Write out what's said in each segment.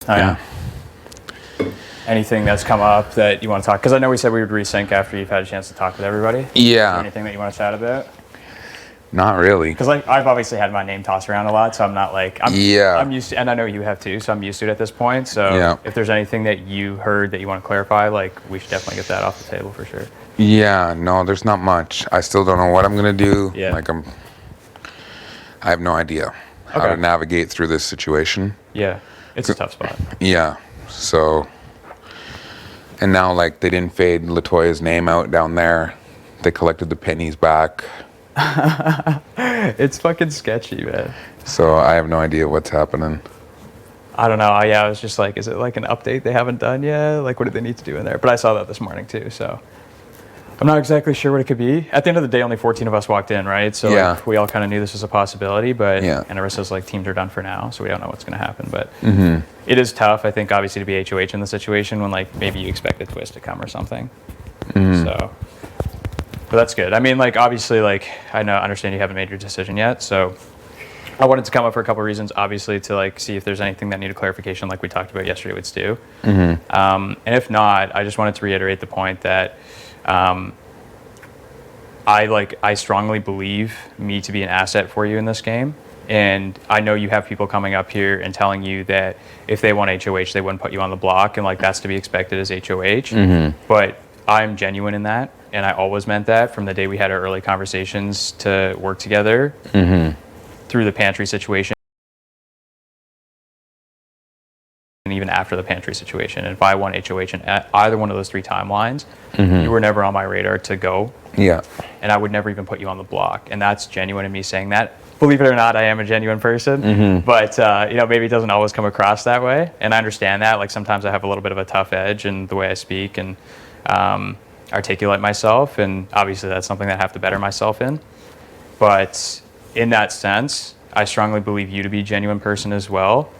Oh, yeah. Anything that's come up that you want to talk? Because I know we said we would resync after you've had a chance to talk with everybody. Yeah. Anything that you want to chat about? Not really. Because like I've obviously had my name tossed around a lot, so I'm not like I'm used to, and I know you have too, so I'm used to it at this point. So if there's anything that you heard that you want to clarify, like we should definitely get that off the table for sure. Yeah, no, there's not much. I still don't know what I'm gonna do. Yeah. Like I have no idea how to navigate through this situation. Yeah, it's a tough spot. Yeah, so, and now like they didn't fade LaToya's name out down there. They collected the pennies back. It's fucking sketchy, man. So I have no idea what's happening. I don't know. I was just like, is it like an update they haven't done yet? Like, what do they need to do in there? But I saw that this morning too, so I'm not exactly sure what it could be. At the end of the day, only 14 of us walked in, right? So like, we all kind of knew this was a possibility, but and Arissa's like, teams are done for now, so we don't know what's going to happen. But it is tough, I think, obviously, to be HOH in the situation when like maybe you expect a twist to come or something. So. But that's good. I mean, like, obviously, like, I understand you haven't made your decision yet, so I wanted to come up for a couple of reasons, obviously, to, like, see if there's anything that needed clarification, like we talked about yesterday with Stu. And if not, I just wanted to reiterate the point that I strongly believe me to be an asset for you in this game. And I know you have people coming up here and telling you that if they want HOH, they wouldn't put you on the block, and, like, that's to be expected as HOH. But I'm genuine in that. And I always meant that from the day we had our early conversations to work together through the pantry situation and even after the pantry situation. And if I won HOH in either one of those three timelines, you were never on my radar to go. Yeah. And I would never even put you on the block. And that's genuine in me saying that. Believe it or not, I am a genuine person. But, maybe it doesn't always come across that way. And I understand that. Like, sometimes I have a little bit of a tough edge in the way I speak and articulate myself, and obviously that's something that I have to better myself in. But in that sense, I strongly believe you to be a genuine person as well.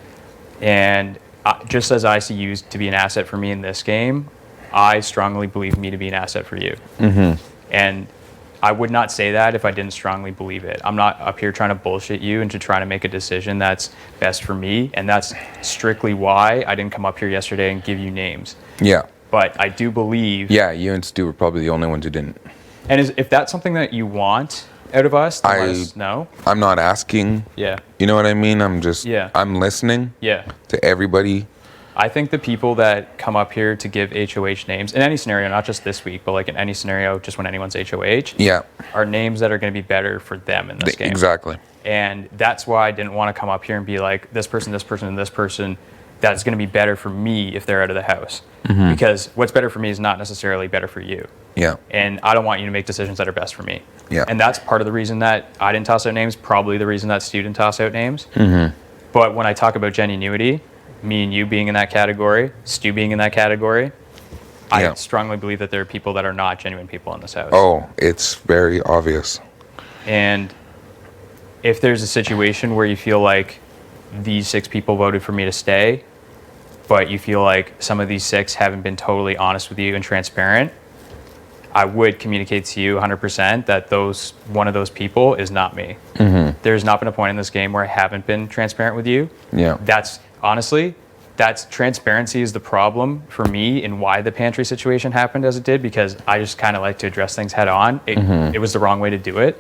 And just as I see you to be an asset for me in this game, I strongly believe me to be an asset for you. And I would not say that if I didn't strongly believe it. I'm not up here trying to bullshit you and to try to make a decision that's best for me. And that's strictly why I didn't come up here yesterday and give you names. Yeah. But I do believe... Yeah, you and Stu were probably the only ones who didn't. And if that's something that you want out of us, then let us know. I'm not asking. Yeah. You know what I mean? I'm just... I'm listening. To everybody. I think the people that come up here to give HOH names, in any scenario, not just this week, but like in any scenario, just when anyone's HOH, are names that are going to be better for them in this game. Exactly. And that's why I didn't want to come up here and be like, this person, this person, and this person... that's going to be better for me if they're out of the house. Because what's better for me is not necessarily better for you. Yeah. And I don't want you to make decisions that are best for me. Yeah. And that's part of the reason that I didn't toss out names, probably the reason that Stu didn't toss out names. But when I talk about genuinity, me and you being in that category, Stu being in that category, I strongly believe that there are people that are not genuine people in this house. Oh, it's very obvious. And if there's a situation where you feel like these 6 people voted for me to stay, but you feel like some of these 6 haven't been totally honest with you and transparent, I would communicate to you 100% that one of those people is not me. There's not been a point in this game where I haven't been transparent with you. Yeah. That's transparency is the problem for me and why the pantry situation happened as it did, because I just kind of like to address things head on. It was the wrong way to do it.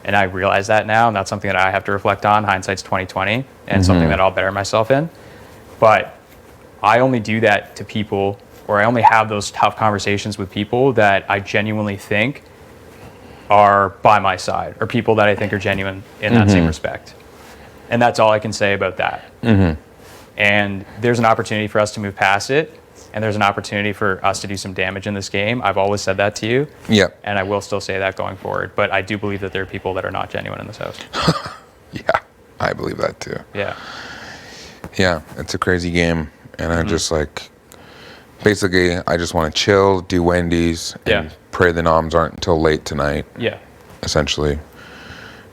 And I realize that now, and that's something that I have to reflect on. Hindsight's 20/20, and something that I'll better myself in. But I only do that to people, or I only have those tough conversations with people that I genuinely think are by my side, or people that I think are genuine in that same respect. And that's all I can say about that. And there's an opportunity for us to move past it. And there's an opportunity for us to do some damage in this game. I've always said that to you. Yeah. And I will still say that going forward. But I do believe that there are people that are not genuine in this house. Yeah, I believe that too. Yeah. Yeah, it's a crazy game. And I just basically, I just want to chill, do Wendy's, and pray the noms aren't until late tonight. Yeah. Essentially.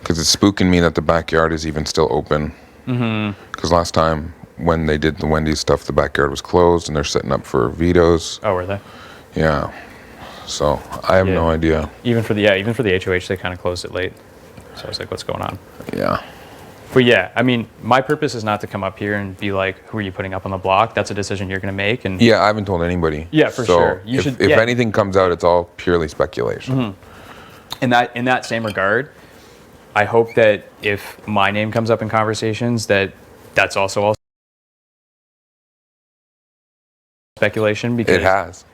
Because it's spooking me that the backyard is even still open. Because last time, when they did the Wendy's stuff, the backyard was closed, and they're setting up for vetoes. Oh, were they? Yeah. So I have no idea. Even for the HOH, they kind of closed it late. So I was like, what's going on? Yeah. But yeah, I mean, my purpose is not to come up here and be like, who are you putting up on the block? That's a decision you're going to make. And yeah, I haven't told anybody. Yeah, for sure. You if anything comes out, it's all purely speculation. In that same regard, I hope that if my name comes up in conversations, that's also speculation, because It has.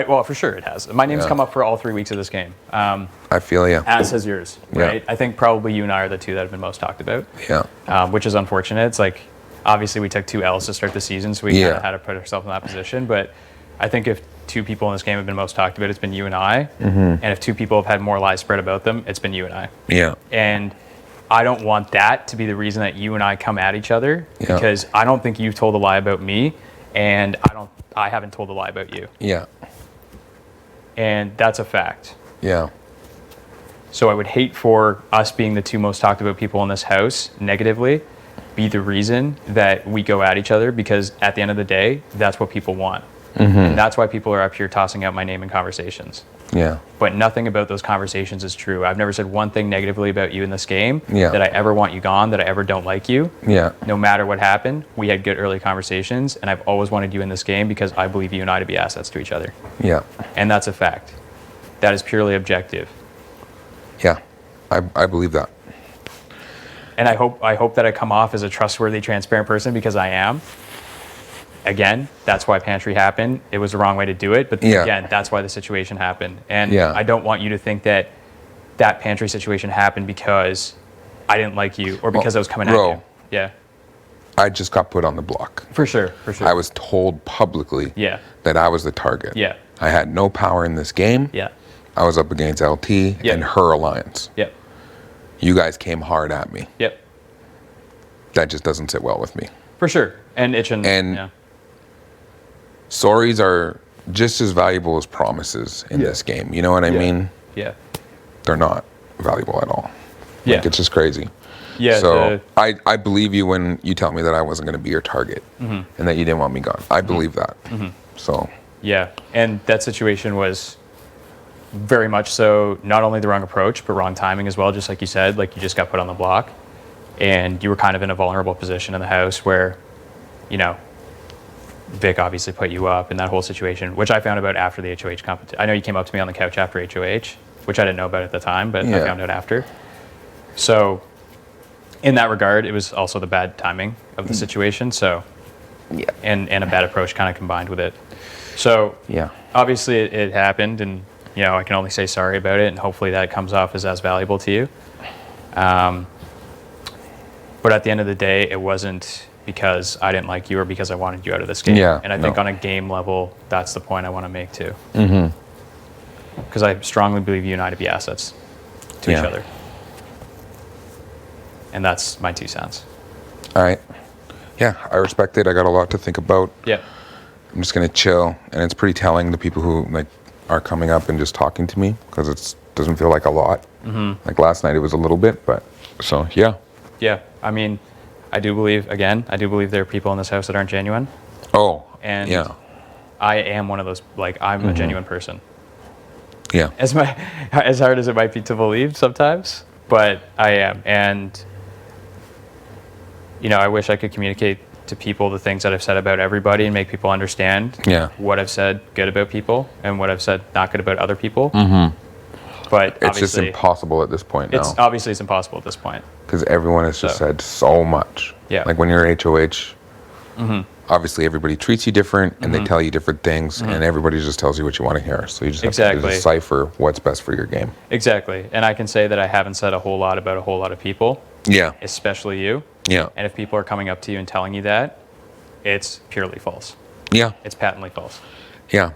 Well, for sure it has. My name's come up for all 3 weeks of this game. I feel you. As has yours, right? Yeah. I think probably you and I are the two that have been most talked about. Yeah. Which is unfortunate. It's like, obviously we took 2 L's to start the season, so we kind of had to put ourselves in that position. But I think if 2 people in this game have been most talked about, it's been you and I. And if 2 people have had more lies spread about them, it's been you and I. Yeah. And I don't want that to be the reason that you and I come at each other, because I don't think you've told a lie about me, and I haven't told a lie about you. Yeah. And that's a fact. Yeah. So I would hate for us being the 2 most talked about people in this house negatively be the reason that we go at each other, because at the end of the day, that's what people want. And that's why people are up here tossing out my name in conversations. Yeah. But nothing about those conversations is true. I've never said one thing negatively about you in this game, Yeah. that I ever want you gone, that I ever don't like you. Yeah. No matter what happened, we had good early conversations, and I've always wanted you in this game because I believe you and I to be assets to each other. Yeah. And that's a fact. That is purely objective. Yeah. I believe that. And I hope that I come off as a trustworthy, transparent person, because I am. Again, that's why Pantry happened. It was the wrong way to do it, but again, that's why the situation happened. And I don't want you to think that that Pantry situation happened because I didn't like you or because I was coming at you. Yeah. I just got put on the block. For sure, for sure. I was told publicly that I was the target. Yeah. I had no power in this game. Yeah. I was up against LT and her alliance. Yep. You guys came hard at me. Yep. That just doesn't sit well with me. For sure. And it shouldn't. And sorries are just as valuable as promises in this game. You know what I mean? Yeah. They're not valuable at all. Yeah. Like, it's just crazy. Yeah. So I believe you when you tell me that I wasn't going to be your target and that you didn't want me gone. I believe that. So. Yeah. And that situation was very much so not only the wrong approach, but wrong timing as well. Just like you said, like you just got put on the block and you were kind of in a vulnerable position in the house where, you know, Vic obviously put you up in that whole situation, which I found about after the HOH competition. I know you came up to me on the couch after HOH, which I didn't know about at the time, but I found out after. So in that regard, it was also the bad timing of the situation. So, and a bad approach kind of combined with it. So obviously it happened, and you know, I can only say sorry about it, and hopefully that comes off as valuable to you. But at the end of the day, it wasn't because I didn't like you or because I wanted you out of this game. And I think on a game level, that's the point I want to make too. Because I strongly believe you and I to be assets to each other. And that's my 2 cents. All right. Yeah, I respect it. I got a lot to think about. Yeah. I'm just going to chill. And it's pretty telling, the people who like are coming up and just talking to me, because it doesn't feel like a lot. Like last night it was a little bit, but so yeah. Yeah, I mean, I do believe there are people in this house that aren't genuine. Oh, and I am one of those. Like, I'm a genuine person. Yeah. As hard as it might be to believe sometimes, but I am. And you know, I wish I could communicate to people the things that I've said about everybody and make people understand what I've said good about people and what I've said not good about other people. But it's just impossible at this point now. It's obviously impossible at this point. Because everyone has just said so much. Yeah. Like when you're HOH, obviously everybody treats you different and they tell you different things and everybody just tells you what you want to hear. So you just have to decipher what's best for your game. Exactly. And I can say that I haven't said a whole lot about a whole lot of people. Yeah. Especially you. Yeah. And if people are coming up to you and telling you that, it's purely false. Yeah. It's patently false. Yeah.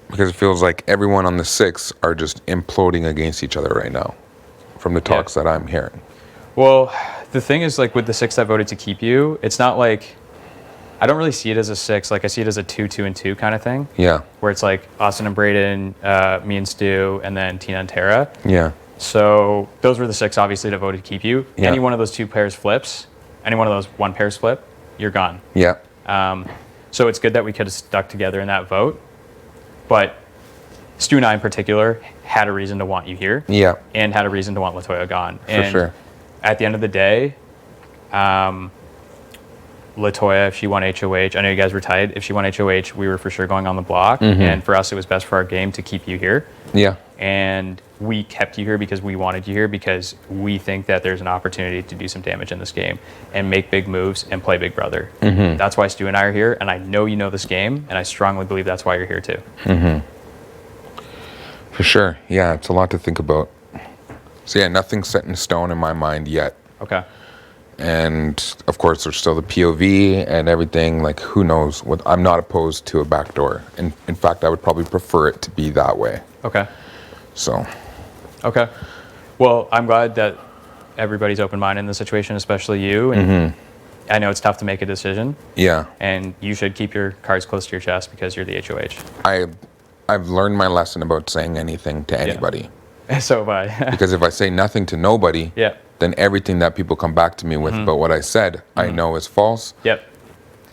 Because it feels like everyone on the 6 are just imploding against each other right now from the talks that I'm hearing. Well, the thing is, like, with the 6 that voted to keep you, it's not like, I don't really see it as a 6. Like, I see it as a 2, 2, and 2 kind of thing. Yeah. Where it's like Austin and Braden, me and Stu, and then Tina and Tara. Yeah. So those were the 6, obviously, that voted to keep you. Yeah. Any one of those 2 pairs flips, any one of those 1 pairs flip, you're gone. Yeah. So it's good that we could have stuck together in that vote. But Stu and I in particular had a reason to want you here. Yeah. And had a reason to want Latoya gone. And for sure. At the end of the day, Latoya, if she won HOH, I know you guys were tight. If she won HOH, we were for sure going on the block. And for us, it was best for our game to keep you here. Yeah. And we kept you here because we wanted you here because we think that there's an opportunity to do some damage in this game and make big moves and play Big Brother. That's why Stu and I are here. And I know you know this game. And I strongly believe that's why you're here too. For sure. Yeah, it's a lot to think about. So yeah, nothing's set in stone in my mind yet. Okay. And of course, there's still the POV and everything. Like, who knows? What I'm not opposed to a backdoor. And in fact, I would probably prefer it to be that way. Okay. So. Okay. Well, I'm glad that everybody's open-minded in the situation, especially you. And I know it's tough to make a decision. Yeah. And you should keep your cards close to your chest because you're the HOH. I've learned my lesson about saying anything to anybody. Yeah. So have I. Because if I say nothing to nobody, then everything that people come back to me with about what I said, I know is false. Yep.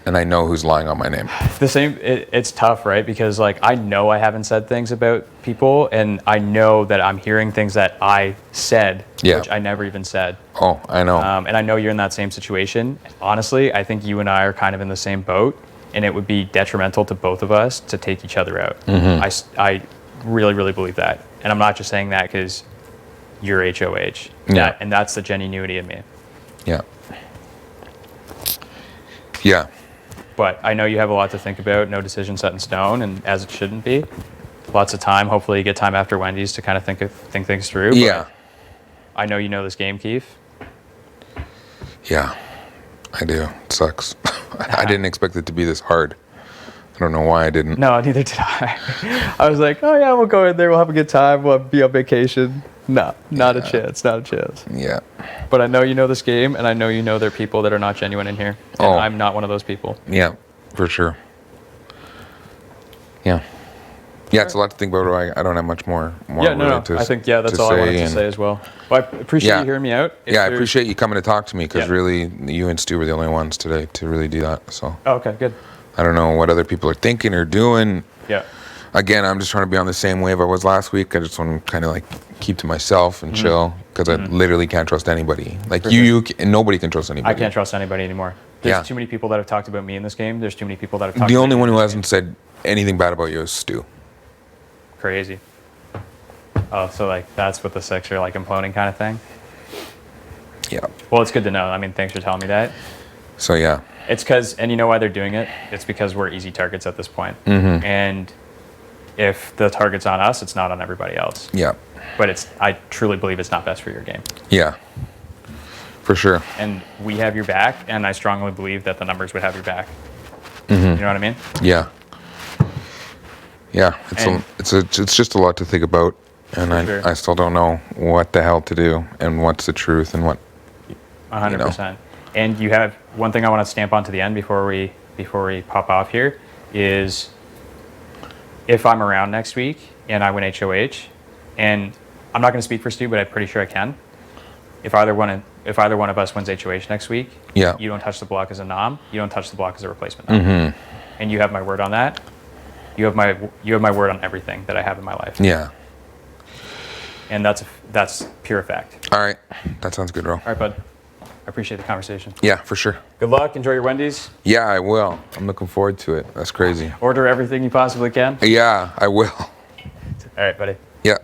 And I know who's lying on my name. The same, it's tough, right? Because like I know I haven't said things about people, and I know that I'm hearing things that I said, which I never even said. Oh, I know. And I know you're in that same situation. Honestly, I think you and I are kind of in the same boat, and it would be detrimental to both of us to take each other out. I really, really believe that. And I'm not just saying that because you're HOH. Yeah. And that's the genuinity in me. Yeah. Yeah. But I know you have a lot to think about, no decision set in stone, and as it shouldn't be. Lots of time. Hopefully you get time after Wendy's to kind of think things through. Yeah. I know you know this game, Keith. Yeah, I do. It sucks. I didn't expect it to be this hard. I don't know why I didn't. No, neither did I. I was like, oh yeah, we'll go in there, we'll have a good time, we'll be on vacation. No, not a chance, not a chance. Yeah. But I know you know this game, and I know you know there are people that are not genuine in here. And I'm not one of those people. Yeah, for sure. Yeah. Yeah, it's a lot to think about. I don't have much more yeah, no. I think, that's all I wanted to say as well. Well, I appreciate you hearing me out. I appreciate you coming to talk to me, because really, you and Stu were the only ones today to really do that. So. Oh, okay, good. I don't know what other people are thinking or doing. Yeah. Again, I'm just trying to be on the same wave I was last week. I just want to kind of like keep to myself and chill, because I literally can't trust anybody. Like and nobody can trust anybody. I can't trust anybody anymore. There's too many people that have talked about me in this game. There's too many people that have talked The about only me one in who this hasn't said anything bad about you is Stu. Crazy. Oh, so like that's what the six are like imploding kind of thing? Yeah. Well, it's good to know. I mean, thanks for telling me that. So, yeah. It's because, and you know why they're doing it? It's because we're easy targets at this point. And if the target's on us, it's not on everybody else. Yeah. But I truly believe it's not best for your game. Yeah. For sure. And we have your back, and I strongly believe that the numbers would have your back. You know what I mean? Yeah. Yeah. It's just a lot to think about. And I still don't know what the hell to do and what's the truth and what. 100%. And you have one thing I want to stamp onto the end before we pop off here is if I'm around next week and I win HOH, and I'm not going to speak for Stu, but I'm pretty sure I can. If either one of us wins HOH next week, you don't touch the block as a nom, you don't touch the block as a replacement nom. And you have my word on that. You have my word on everything that I have in my life. Yeah. And that's pure fact. All right. That sounds good, Ro. All right, bud. I appreciate the conversation. Yeah, for sure. Good luck. Enjoy your Wendy's. Yeah, I will. I'm looking forward to it. That's crazy. Order everything you possibly can. Yeah, I will. All right, buddy. Yeah.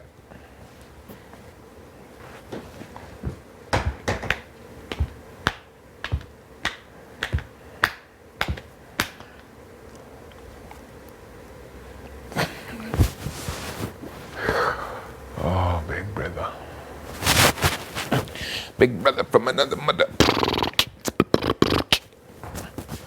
Oh, big brother. Big brother from another mother.